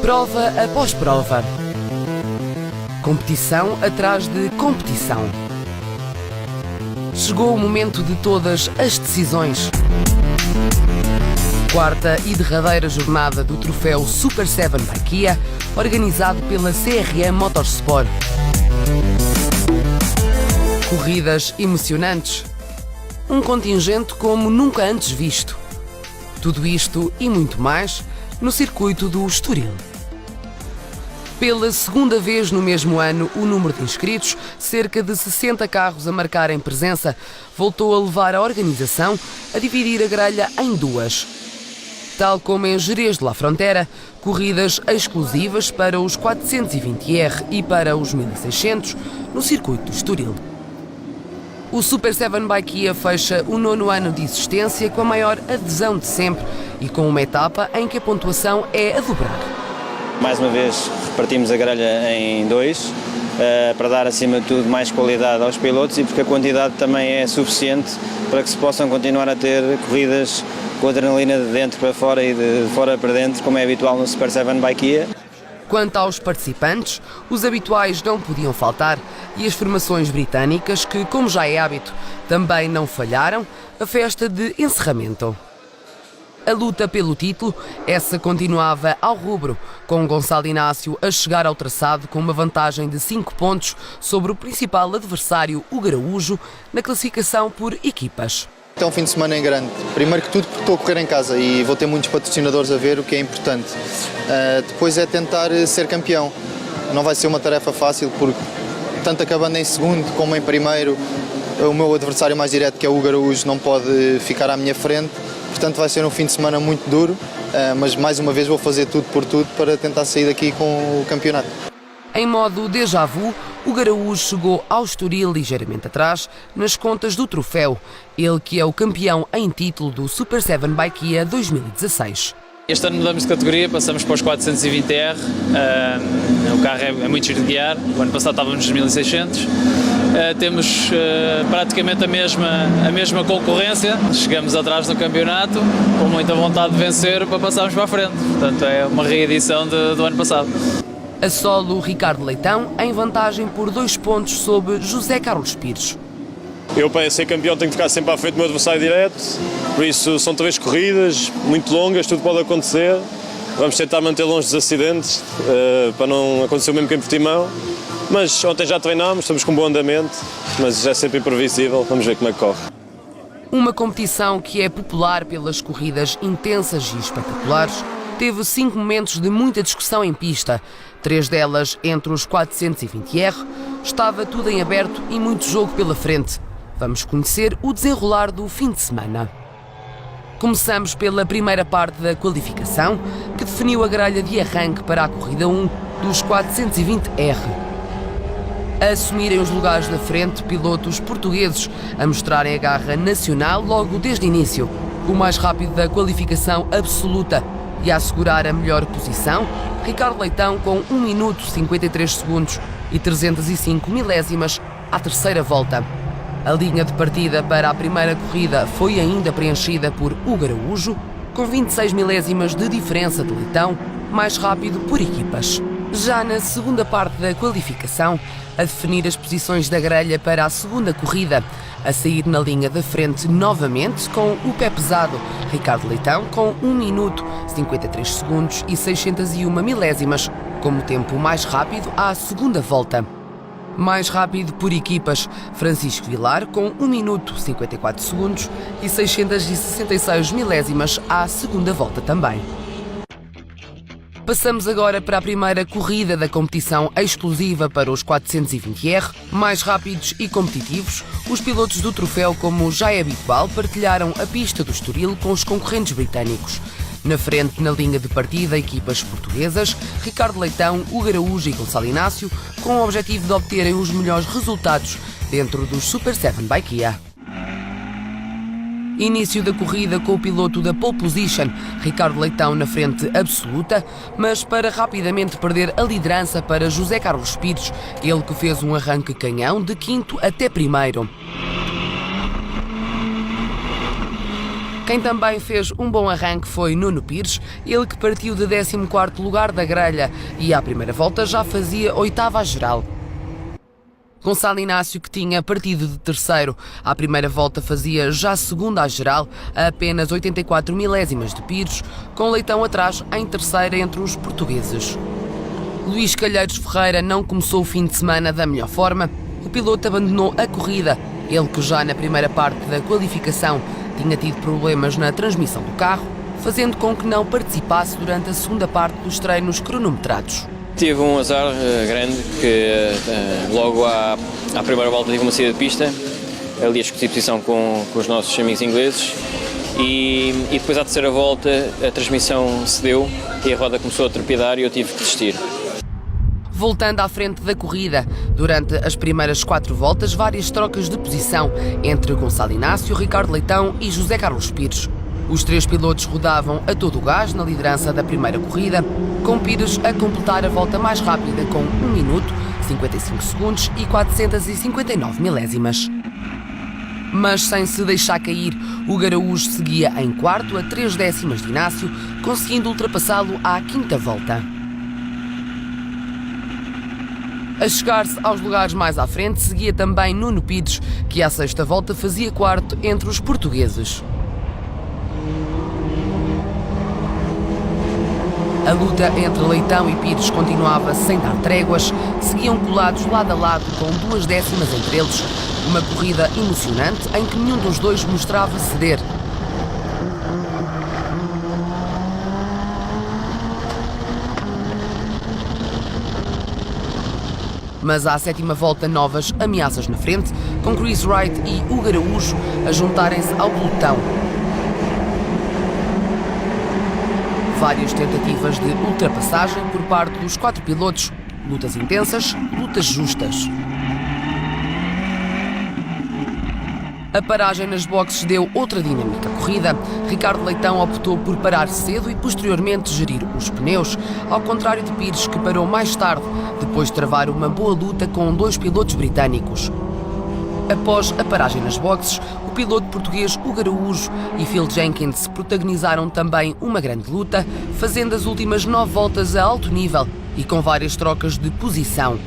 Prova após prova. Competição atrás de competição. Chegou o momento de todas as decisões. Quarta e derradeira jornada do troféu Super 7 by Kia, organizado pela CRM Motorsport. Corridas emocionantes. Um contingente como nunca antes visto. Tudo isto e muito mais no circuito do Estoril. Pela segunda vez no mesmo ano, o número de inscritos, cerca de 60 carros a marcarem presença, voltou a levar a organização a dividir a grelha em duas. Tal como em Jerez de la Frontera, corridas exclusivas para os 420R e para os 1600 no circuito do Estoril. O Super 7 by Kia fecha o 9º ano de existência com a maior adesão de sempre e com uma etapa em que a pontuação é a dobrar. Mais uma vez repartimos a grelha em dois, para dar acima de tudo mais qualidade aos pilotos e porque a quantidade também é suficiente para que se possam continuar a ter corridas com adrenalina de dentro para fora e de fora para dentro, como é habitual no Super 7 by Kia. Quanto aos participantes, os habituais não podiam faltar e as formações britânicas, que, como já é hábito, também não falharam, a festa de encerramento. A luta pelo título, essa continuava ao rubro, com Gonçalo Inácio a chegar ao traçado com uma vantagem de 5 pontos sobre o principal adversário, o Graújo, na classificação por equipas. É um fim de semana em grande. Primeiro que tudo porque estou a correr em casa e vou ter muitos patrocinadores a ver, o que é importante. Depois é tentar ser campeão. Não vai ser uma tarefa fácil porque tanto acabando em segundo como em primeiro, o meu adversário mais direto, que é o Graújo, não pode ficar à minha frente. Portanto vai ser um fim de semana muito duro, mas mais uma vez vou fazer tudo por tudo para tentar sair daqui com o campeonato. Em modo déjà vu, o Graújo chegou ao Estoril ligeiramente atrás nas contas do troféu, ele que é o campeão em título do Super 7 by Kia 2016. Este ano mudamos de categoria, passamos para os 420R, o carro é muito giro de guiar, o ano passado estávamos nos 1600, temos praticamente a mesma concorrência, chegamos atrás no campeonato com muita vontade de vencer para passarmos para a frente, portanto é uma reedição do ano passado. A solo Ricardo Leitão em vantagem por 2 pontos sobre José Carlos Pires. Eu, para ser campeão, tenho que ficar sempre à frente do meu adversário direto, por isso são 3 corridas muito longas, tudo pode acontecer. Vamos tentar manter longe dos acidentes, para não acontecer o mesmo que em Portimão. Mas ontem já treinámos, estamos com um bom andamento, mas é sempre imprevisível, vamos ver como é que corre. Uma competição que é popular pelas corridas intensas e espetaculares, teve 5 momentos de muita discussão em pista. 3 delas entre os 420R, estava tudo em aberto e muito jogo pela frente. Vamos conhecer o desenrolar do fim de semana. Começamos pela primeira parte da qualificação, que definiu a grelha de arranque para a corrida 1 dos 420R. A assumirem os lugares da frente, pilotos portugueses a mostrarem a garra nacional logo desde o início. O mais rápido da qualificação absoluta e a assegurar a melhor posição, Ricardo Leitão com 1 minuto 53 segundos e 305 milésimas à terceira volta. A linha de partida para a primeira corrida foi ainda preenchida por o Graújo, com 26 milésimas de diferença de Leitão, mais rápido por equipas. Já na segunda parte da qualificação, a definir as posições da grelha para a segunda corrida, a sair na linha da frente novamente com o pé pesado, Ricardo Leitão com 1 minuto 53 segundos e 601 milésimas, como tempo mais rápido à segunda volta. Mais rápido por equipas, Francisco Vilar com 1 minuto 54 segundos e 666 milésimas à segunda volta também. Passamos agora para a primeira corrida da competição exclusiva para os 420R, mais rápidos e competitivos. Os pilotos do troféu, como já é habitual, partilharam a pista do Estoril com os concorrentes britânicos. Na frente, na linha de partida, equipas portuguesas, Ricardo Leitão, o Graújo e Gonçalo Inácio, com o objetivo de obterem os melhores resultados dentro dos Super 7 by Kia. Início da corrida com o piloto da pole position, Ricardo Leitão na frente absoluta, mas para rapidamente perder a liderança para José Carlos Pires, ele que fez um arranque canhão de 5º até 1º. Quem também fez um bom arranque foi Nuno Pires, ele que partiu de 14º lugar da grelha e à primeira volta já fazia 8ª geral. Gonçalo Inácio, que tinha partido de terceiro à primeira volta, fazia já segunda à geral, a apenas 84 milésimas de Pires, com Leitão atrás em terceira entre os portugueses. Luís Calheiros Ferreira não começou o fim de semana da melhor forma. O piloto abandonou a corrida, ele que já na primeira parte da qualificação tinha tido problemas na transmissão do carro, fazendo com que não participasse durante a segunda parte dos treinos cronometrados. Tive um azar grande que logo à primeira volta tive uma saída de pista, ali a discutir posição com os nossos amigos ingleses e depois à terceira volta a transmissão cedeu e a roda começou a trepidar e eu tive que desistir. Voltando à frente da corrida, durante as primeiras 4 voltas, várias trocas de posição entre Gonçalo Inácio, Ricardo Leitão e José Carlos Pires. Os 3 pilotos rodavam a todo o gás na liderança da primeira corrida, com Pires a completar a volta mais rápida com 1 minuto, 55 segundos e 459 milésimas. Mas sem se deixar cair, o Garaújo seguia em quarto a 3 décimas de Inácio, conseguindo ultrapassá-lo à 5ª volta. A chegar-se aos lugares mais à frente, seguia também Nuno Pires, que à 6ª volta fazia quarto entre os portugueses. A luta entre Leitão e Pires continuava sem dar tréguas, seguiam colados lado a lado com 2 décimas entre eles, uma corrida emocionante em que nenhum dos dois mostrava ceder. Mas à 7ª volta novas ameaças na frente, com Chris Wright e o Garaújo a juntarem-se ao pelotão. Várias tentativas de ultrapassagem por parte dos 4 pilotos, lutas intensas, lutas justas. A paragem nas boxes deu outra dinâmica à corrida. Ricardo Leitão optou por parar cedo e posteriormente gerir os pneus, ao contrário de Pires, que parou mais tarde, depois de travar uma boa luta com 2 pilotos britânicos. Após a paragem nas boxes, o piloto português Hugo Araújo e Phil Jenkins protagonizaram também uma grande luta, fazendo as últimas 9 voltas a alto nível e com várias trocas de posição.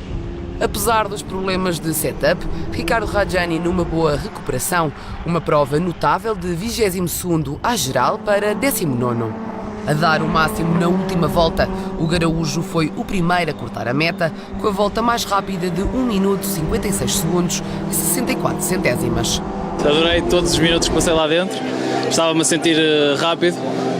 Apesar dos problemas de setup, Ricardo Rajani numa boa recuperação, uma prova notável de 22º à geral para 19º. A dar o máximo na última volta, o Garaújo foi o primeiro a cortar a meta, com a volta mais rápida de 1 minuto, 56 segundos e 64 centésimas. Adorei todos os minutos que passei lá dentro, estava-me a sentir rápido.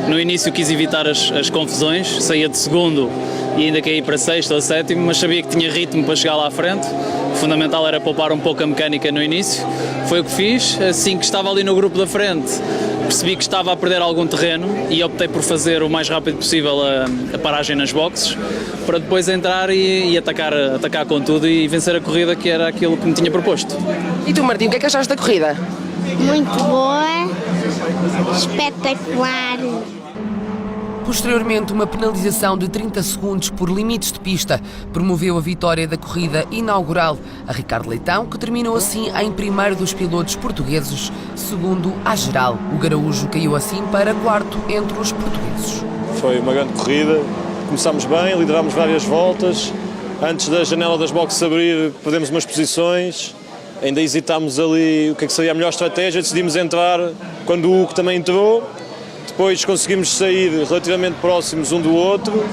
No início quis evitar as confusões, saía de segundo e ainda caí para 6º ou 7º, mas sabia que tinha ritmo para chegar lá à frente. O fundamental era poupar um pouco a mecânica no início. Foi o que fiz. Assim que estava ali no grupo da frente, percebi que estava a perder algum terreno e optei por fazer o mais rápido possível a paragem nas boxes, para depois entrar e atacar com tudo e vencer a corrida, que era aquilo que me tinha proposto. E tu, Martim, o que é que achaste da corrida? Muito boa, espetacular. Posteriormente, uma penalização de 30 segundos por limites de pista promoveu a vitória da corrida inaugural a Ricardo Leitão, que terminou assim em primeiro dos pilotos portugueses, segundo à geral. O Garaújo caiu assim para 4º entre os portugueses. Foi uma grande corrida, começámos bem, liderámos várias voltas. Antes da janela das boxes abrir, perdemos umas posições, ainda hesitámos ali o que seria a melhor estratégia, decidimos entrar quando o Hugo também entrou. Depois conseguimos sair relativamente próximos um do outro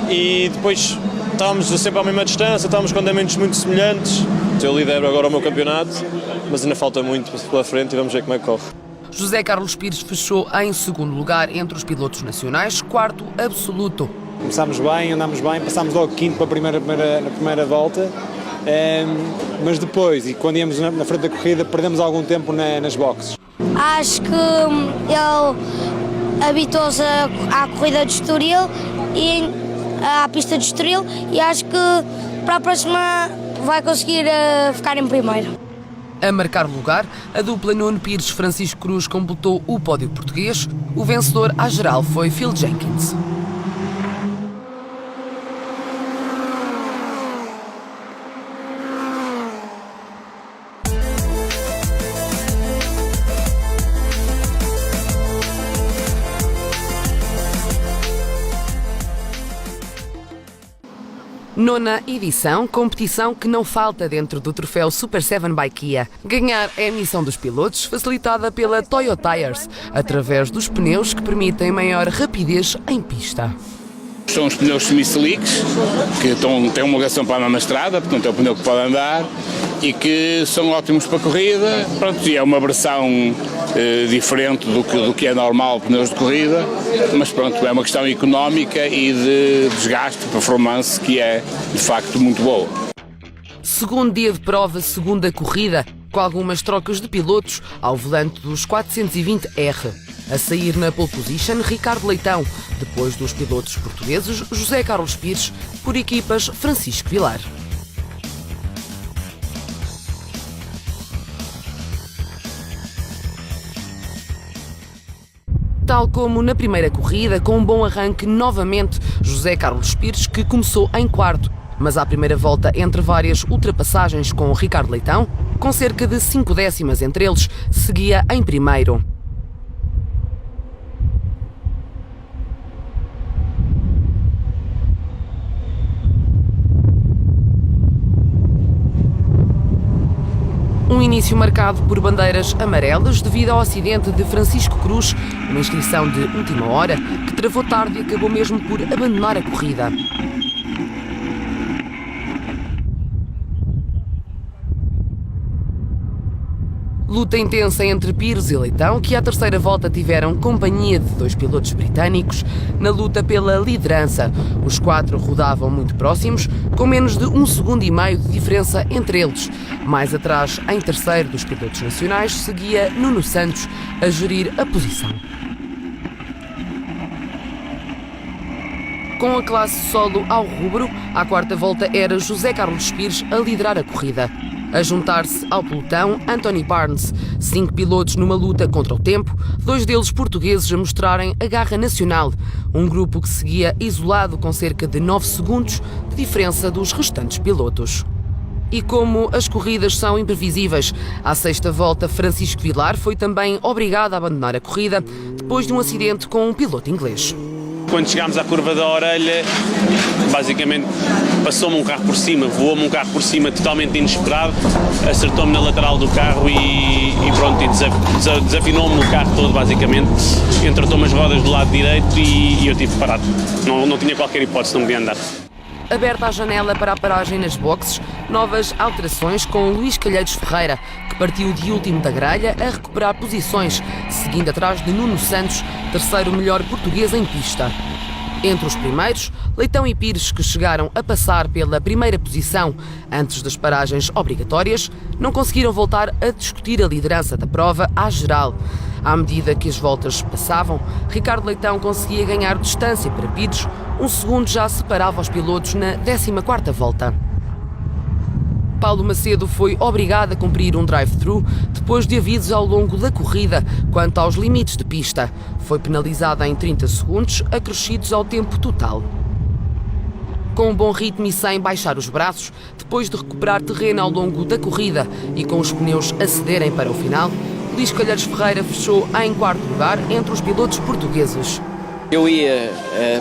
e depois estávamos sempre à mesma distância, estávamos com andamentos muito semelhantes. Eu lidero agora o meu campeonato, mas ainda falta muito pela frente e vamos ver como é que corre. José Carlos Pires fechou em 2º lugar entre os pilotos nacionais, 4º absoluto. Começámos bem, andámos bem, passámos logo 5º na primeira volta, mas depois, e quando íamos na frente da corrida, perdemos algum tempo nas boxes. Acho que ele habituou-se à corrida de Estoril e à pista de Estoril e acho que para a próxima vai conseguir ficar em primeiro. A marcar lugar, a dupla Nuno Pires-Francisco Cruz completou o pódio português. O vencedor à geral foi Phil Jenkins. Nona edição, competição que não falta dentro do troféu Super 7 by Kia. Ganhar é a missão dos pilotos, facilitada pela Toyo Tires, através dos pneus que permitem maior rapidez em pista. São os pneus semi-slicks, que têm homologação para andar na estrada, portanto é o pneu que pode andar e que são ótimos para corrida. Pronto, e é uma versão diferente do que é normal pneus de corrida, mas pronto, é uma questão económica e de desgaste, performance, que é de facto muito boa. Segundo dia de prova, segunda corrida, com algumas trocas de pilotos ao volante dos 420R. A sair na pole position, Ricardo Leitão, depois dos pilotos portugueses José Carlos Pires, por equipas Francisco Vilar. Tal como na primeira corrida, com um bom arranque novamente, José Carlos Pires, que começou em quarto, mas à primeira volta, entre várias ultrapassagens com Ricardo Leitão, com cerca de 5 décimas entre eles, seguia em primeiro. Um início marcado por bandeiras amarelas devido ao acidente de Francisco Cruz, uma inscrição de última hora que travou tarde e acabou mesmo por abandonar a corrida. Luta intensa entre Pires e Leitão, que à terceira volta tiveram companhia de 2 pilotos britânicos na luta pela liderança. Os 4 rodavam muito próximos, com menos de 1,5 segundo de diferença entre eles. Mais atrás, em terceiro dos pilotos nacionais, seguia Nuno Santos a gerir a posição. Com a classe solo ao rubro, à quarta volta era José Carlos Pires a liderar a corrida. A juntar-se ao pelotão, Anthony Barnes, 5 pilotos numa luta contra o tempo, 2 deles portugueses a mostrarem a garra nacional, um grupo que seguia isolado com cerca de 9 segundos de diferença dos restantes pilotos. E como as corridas são imprevisíveis, à sexta volta Francisco Vilar foi também obrigado a abandonar a corrida depois de um acidente com um piloto inglês. Quando chegámos à curva da orelha, basicamente passou-me um carro por cima, voou-me um carro por cima totalmente inesperado, acertou-me na lateral do carro e pronto, e desafinou-me no carro todo basicamente, entratou-me as rodas do lado direito e eu tive parado, não tinha qualquer hipótese, não podia andar. Aberta a janela para a paragem nas boxes, novas alterações com Luís Calheiros Ferreira, que partiu de último da grelha a recuperar posições, seguindo atrás de Nuno Santos, terceiro melhor português em pista. Entre os primeiros, Leitão e Pires, que chegaram a passar pela primeira posição antes das paragens obrigatórias, não conseguiram voltar a discutir a liderança da prova à geral. À medida que as voltas passavam, Ricardo Leitão conseguia ganhar distância para Pires, 1 segundo já separava os pilotos na 14ª volta. Paulo Macedo foi obrigado a cumprir um drive-thru depois de avisos ao longo da corrida quanto aos limites de pista. Foi penalizado em 30 segundos, acrescidos ao tempo total. Com um bom ritmo e sem baixar os braços, depois de recuperar terreno ao longo da corrida e com os pneus a cederem para o final, Luís Calheiros Ferreira fechou em quarto lugar entre os pilotos portugueses. Eu ia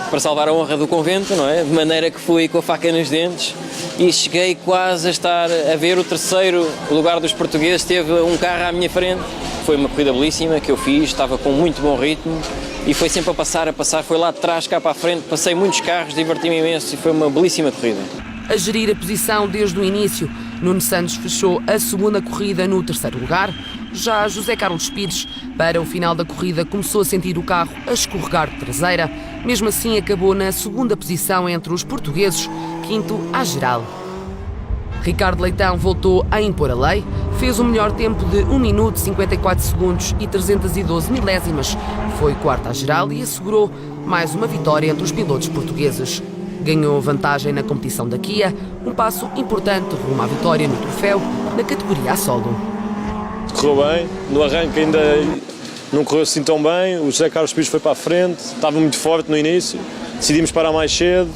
para salvar a honra do convento, não é? De maneira que fui com a faca nos dentes e cheguei quase a estar a ver o terceiro lugar dos portugueses, teve um carro à minha frente. Foi uma corrida belíssima que eu fiz, estava com muito bom ritmo e foi sempre a passar, foi lá de trás, cá para a frente, passei muitos carros, diverti-me imenso e foi uma belíssima corrida. A gerir a posição desde o início, Nuno Santos fechou a segunda corrida no terceiro lugar. Já José Carlos Pires, para o final da corrida, começou a sentir o carro a escorregar de traseira. Mesmo assim, acabou na segunda posição entre os portugueses, quinto à geral. Ricardo Leitão voltou a impor a lei, fez o melhor tempo de 1 minuto, 54 segundos e 312 milésimas. Foi quarto à geral e assegurou mais uma vitória entre os pilotos portugueses. Ganhou vantagem na competição da Kia, um passo importante rumo à vitória no troféu na categoria a solo. Correu bem, no arranque ainda não correu assim tão bem, o José Carlos Pires foi para a frente, estava muito forte no início, decidimos parar mais cedo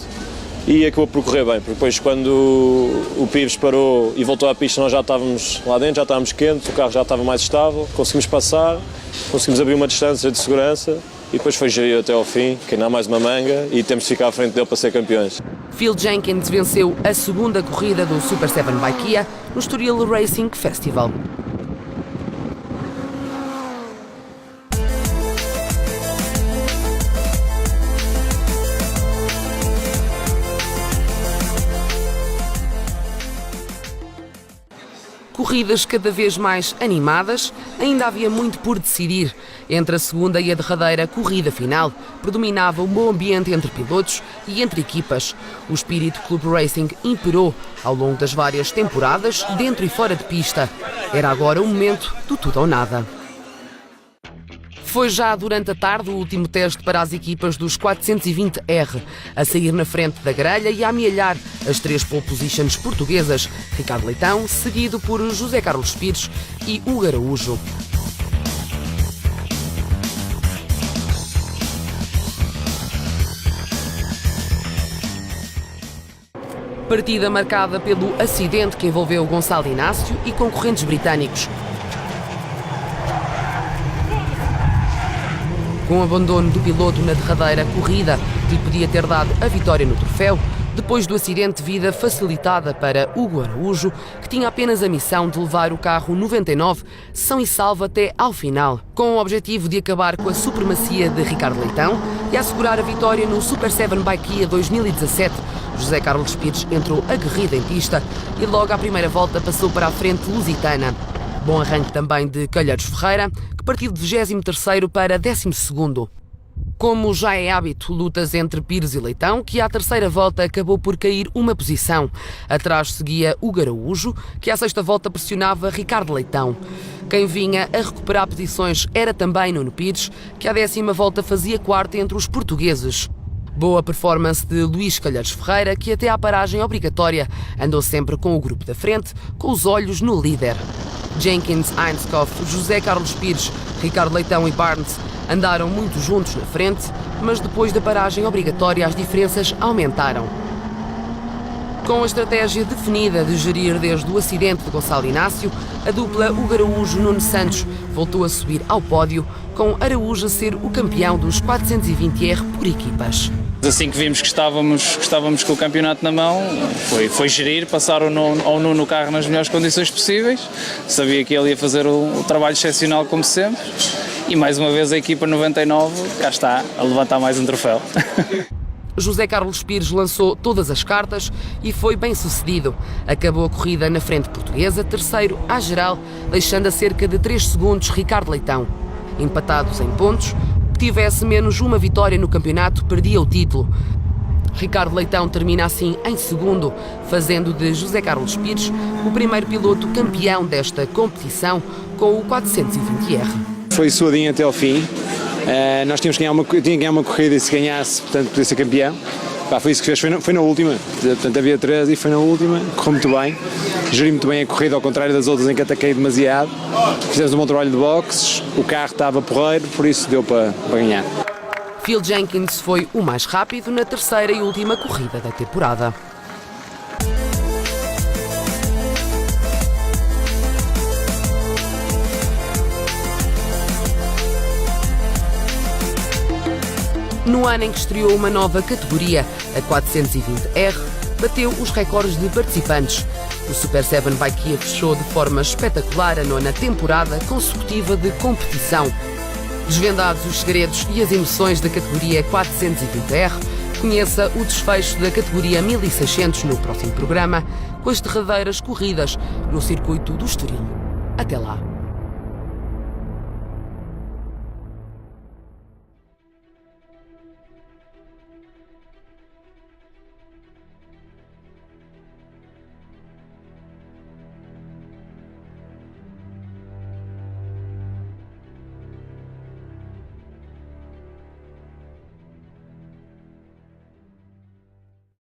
e acabou por correr bem, porque depois quando o Pires parou e voltou à pista nós já estávamos lá dentro, já estávamos quentes, o carro já estava mais estável, conseguimos passar, conseguimos abrir uma distância de segurança e depois foi gerir até ao fim, que ainda há mais uma manga e temos de ficar à frente dele para ser campeões. Phil Jenkins venceu a segunda corrida do Super 7 by Kia no Estoril Racing Festival. Corridas cada vez mais animadas, ainda havia muito por decidir. Entre a segunda e a derradeira corrida final, predominava um bom ambiente entre pilotos e entre equipas. O espírito Club Racing imperou ao longo das várias temporadas, dentro e fora de pista. Era agora o momento do tudo ou nada. Foi já durante a tarde o último teste para as equipas dos 420R, a sair na frente da grelha e a amealhar as 3 pole positions portuguesas, Ricardo Leitão, seguido por José Carlos Pires e Hugo Araújo. Partida marcada pelo acidente que envolveu Gonçalo Inácio e concorrentes britânicos. Com o abandono do piloto na derradeira corrida, que lhe podia ter dado a vitória no troféu, depois do acidente, vida facilitada para Hugo Araújo, que tinha apenas a missão de levar o carro 99 são e salvo até ao final, com o objetivo de acabar com a supremacia de Ricardo Leitão e assegurar a vitória no Super 7 by Kia 2017. José Carlos Pires entrou aguerrido em pista e logo à primeira volta passou para a frente lusitana. Bom arranque também de Calheiros Ferreira, que partiu de 23º para 12º. Como já é hábito, lutas entre Pires e Leitão, que à terceira volta acabou por cair uma posição. Atrás seguia Hugo Araújo, que à sexta volta pressionava Ricardo Leitão. Quem vinha a recuperar posições era também Nuno Pires, que à 10ª volta fazia quarta entre os portugueses. Boa performance de Luís Calheiros Ferreira, que até à paragem obrigatória andou sempre com o grupo da frente, com os olhos no líder. Jenkins, Heinzkopf, José Carlos Pires, Ricardo Leitão e Barnes andaram muito juntos na frente, mas depois da paragem obrigatória as diferenças aumentaram. Com a estratégia definida de gerir desde o acidente de Gonçalo Inácio, a dupla Hugo Araújo-Nuno Santos voltou a subir ao pódio, com Araújo a ser o campeão dos 420R por equipas. Assim que vimos que estávamos com o campeonato na mão, foi gerir, passar ao Nuno o carro nas melhores condições possíveis. Sabia que ele ia fazer o trabalho excepcional como sempre. E mais uma vez a equipa 99 cá está a levantar mais um troféu. José Carlos Pires lançou todas as cartas e foi bem sucedido. Acabou a corrida na frente portuguesa, terceiro à geral, deixando a cerca de 3 segundos Ricardo Leitão. Empatados em pontos, que tivesse menos uma vitória no campeonato perdia o título. Ricardo Leitão termina assim em segundo, fazendo de José Carlos Pires o primeiro piloto campeão desta competição com o 420R. Foi suadinho até ao fim. Nós tínhamos que ganhar uma corrida e se ganhasse, portanto, podia ser campeão. Foi isso que fez, foi na última. Portanto, havia 13 e foi na última. Correu muito bem. Geri muito bem a corrida, ao contrário das outras em que ataquei demasiado. Fizemos um bom trabalho de boxes, o carro estava porreiro, por isso deu para ganhar. Phil Jenkins foi o mais rápido na terceira e última corrida da temporada. No ano em que estreou uma nova categoria, a 420R, bateu os recordes de participantes. O Super 7 by Kia fechou de forma espetacular a 9ª temporada consecutiva de competição. Desvendados os segredos e as emoções da categoria 420R, conheça o desfecho da categoria 1600 no próximo programa, com as derradeiras corridas no circuito do Estoril. Até lá!